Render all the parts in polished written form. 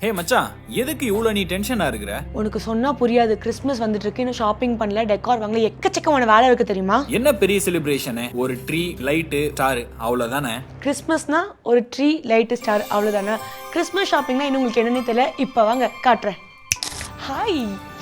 ஹே மச்சான், எதுக்கு இவ்வளோ நீ டென்ஷனா இருக்கிற? உனக்கு சொன்னா புரியாது. கிறிஸ்மஸ் வந்துட்டு இருக்கு, இன்னும் ஷாப்பிங் பண்ணல, டெக்கார் வாங்கல, எக்கச்சக்கமான வேலை இருக்கு தெரியுமா? என்ன பெரிய செலிப்ரேஷனு? ஒரு ட்ரீ, லைட்டு, ஸ்டார் அவ்வளோதானே? கிறிஸ்மஸ்னா ஒரு ட்ரீ, லைட்டு, ஸ்டார் அவ்வளோதானே? கிறிஸ்மஸ் ஷாப்பிங்னா இன்னும் உங்களுக்கு என்னன்னு தெரியல. இப்போ வாங்க காட்டுறேன். Hi,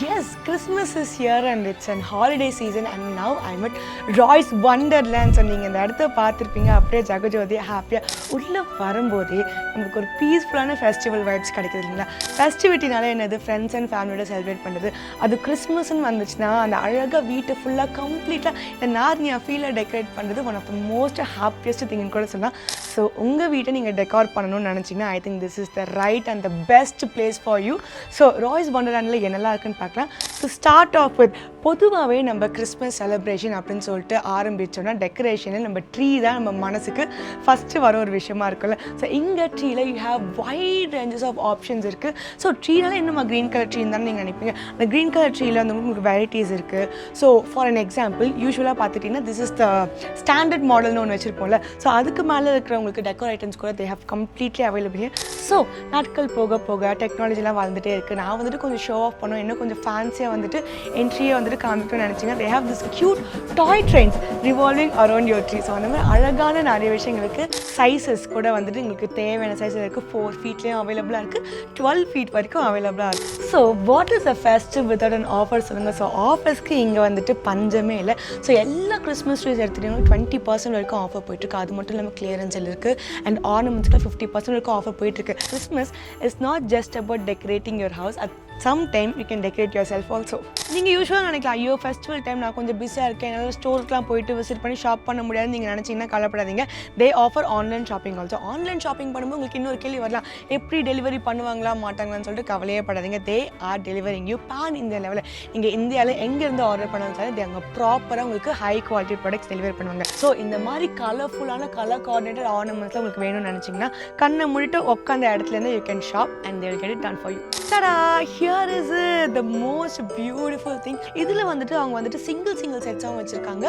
yes, Christmas is here and it's an holiday season and now I'm at Roy's Wonderland. So நீங்கள் இந்த இடத்த பார்த்துருப்பீங்க. அப்படியே ஜகஜோதியாக ஹாப்பியாக உள்ளே வரும்போதே நமக்கு ஒரு பீஸ்ஃபுல்லான ஃபெஸ்டிவல் வைப்ஸ் கிடைக்குது இல்லைங்களா? ஃபெஸ்டிவிட்டினால என்னது, ஃப்ரெண்ட்ஸ் அண்ட் ஃபேமிலியோட செலிப்ரேட் பண்ணுறது. அது கிறிஸ்மஸ்ன்னு வந்துச்சுன்னா அந்த அழகாக வீட்டை ஃபுல்லாக கம்ப்ளீட்டாக இந்த நார்னியா ஃபீலை டெக்கரேட் பண்ணுறது one of the most happiest திங்னு கூட சொல்லலாம். ஸோ உங்கள் வீட்டை நீங்கள் டெக்கார் பண்ணணும்னு நினச்சிங்கன்னா I think this is the right and the best place for you. So ராய்ஸ் வண்டர்லேண்டில் என்னெல்லாம் இருக்குன்னு பார்க்கலாம். ஸோ ஸ்டார்ட் ஆஃப் வித், பொதுவாகவே நம்ம கிறிஸ்மஸ் செலிப்ரேஷன் அப்படின்னு சொல்லிட்டு ஆரம்பித்தோன்னா டெக்கரேஷனில் நம்ம ட்ரீ தான் நம்ம மனசுக்கு ஃபஸ்ட்டு வர ஒரு விஷயமா இருக்குல்ல. ஸோ இங்கே ட்ரீயில் you have wide ranges of options இருக்குது. ஸோ ட்ரீனால என்னம்மா க்ரீன் கலர் ட்ரீன்னு தானே நீங்கள் நினைப்பீங்க. அந்த க்ரீன் கலர் ட்ரீயில் வந்து உங்களுக்கு வெரைட்டிஸ் இருக்குது. ஸோ ஃபார் அன் எக்ஸாம்பிள், யூஸ்வலாக பார்த்துட்டிங்கன்னா திஸ் இஸ் த ஸ்டாண்டர்ட் மாடல்னு ஒன்று வச்சுருப்போம்ல. ஸோ அதுக்கு மேலே இருக்கிறவங்களுக்கு டெக்கோர் ஐட்டம்ஸ் கூட they have completely available. So நாட்கள் போக போக டெக்னாலஜிலாம் வளர்ந்துட்டே இருக்குது. நான் வந்துட்டு கொஞ்சம் ஷோ ஆஃப் பண்ணோம், இன்னும் கொஞ்சம் ஃபேன்சியாக வந்துட்டு என்ட்ரியை வந்துட்டு காமிக்கணும்னு நினச்சிங்கன்னா they have this cute toy trains revolving around your tree. So அந்த மாதிரி அழகான நிறைய விஷயங்களுக்கு சைஸஸ் கூட வந்துட்டு உங்களுக்கு தேவையான சைஸில் இருக்குது. 4 ஃபீட்லேயும் அவைலபிளாக இருக்குது, 12 ஃபீட் வரைக்கும் அவைலபிளாக இருக்குது. So what is a festive without an offer சொல்லுங்கள். ஸோ ஆஃபர்ஸ்க்கு இங்கே வந்துட்டு பஞ்சமே இல்லை. ஸோ எல்லா கிறிஸ்மஸ் ட்ரீஸ் எடுத்துகிட்டிங்கன்னா 20% வரைக்கும் ஆஃபர் போயிட்டுருக்கு. அது மட்டும் இல்லாமல் கிளியரன்ஸில் இருக்குது அண்ட் ஆர்னமெண்ட்ஸ்க்கு 50% வரைக்கும் ஆஃபர் போயிட்டுருக்கு. Christmas is not just about decorating your house, at some time you can decorate yourself also. நீங்கள் யூஸ்வலாக நினைக்கலாம், ஐயோ ஃபெஸ்டிவல் டைம் நான் கொஞ்சம் பிஸியாக இருக்கேன், என்னால் ஸ்டோருக்குலாம் போயிட்டு விசிட் பண்ணி ஷாப் பண்ண முடியாதுன்னு நீங்கள் நினச்சிங்கன்னா கவலைப்படாதீங்க. They offer online shopping also. Online shopping பண்ணும்போது உங்களுக்கு இன்னொரு கேள்வி வரலாம், எப்படி டெலிவரி பண்ணுவாங்களா மாட்டாங்களான்னு சொல்லிட்டு கவலையே படாதீங்க. They are delivering you pan India லெவலில். நீங்கள் இந்தியாவில் எங்கேருந்து ஆர்டர் பண்ணாலும் அங்கே ப்ராப்பராக உங்களுக்கு ஹை குவாலிட்டி ப்ராடக்ட்ஸ் டெலிவரி பண்ணுவாங்க. ஸோ இந்த மாதிரி கலர்ஃபுல்லான கலர் கோஆர்டினேட்டட் ஆர்னமெண்ட்ஸ்லாம் உங்களுக்கு வேணும்னு நினச்சிங்கன்னா கண்ணை மூடிட்டு உட்காந்த இடத்துலேருந்து you can shop and they will get it done for you. சடா, here is the most beautiful thing. இதில் வந்துட்டு அவங்க வந்துட்டு சிங்கிள் செட்ஸாகவும் வச்சுருக்காங்க.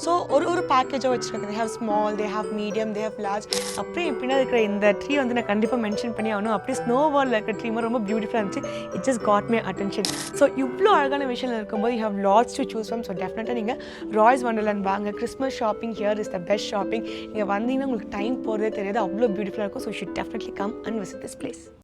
ஸோ ஒரு பேக்கேஜாக வச்சுருக்காங்க. They have small, they have medium, they have large. அப்படியே எப்படின்னா இருக்கிற இந்த ட்ரீ வந்து நான் கண்டிப்பாக மென்ஷன் பண்ணி ஆகணும். அப்படியே ஸ்னோ வாலில் இருக்கிற ட்ரீ மாதிரி ரொம்ப பியூட்டிஃபுல்லாக இருந்துச்சு. It just got my attention. So இவ்வளோ அழகான விஷயம் இருக்கும்போது you have lots to choose from. So டெஃபினட்டாக நீங்கள் ராய்ஸ் வண்டர்லேண்ட் வாங்க. Christmas shopping here is the best shopping. இங்கே வந்தீங்கன்னா உங்களுக்கு டைம் போகிறதே தெரியாது, அவ்வளோ பியூட்டிஃபுல்லாக இருக்கும். So should definitely come and visit this place.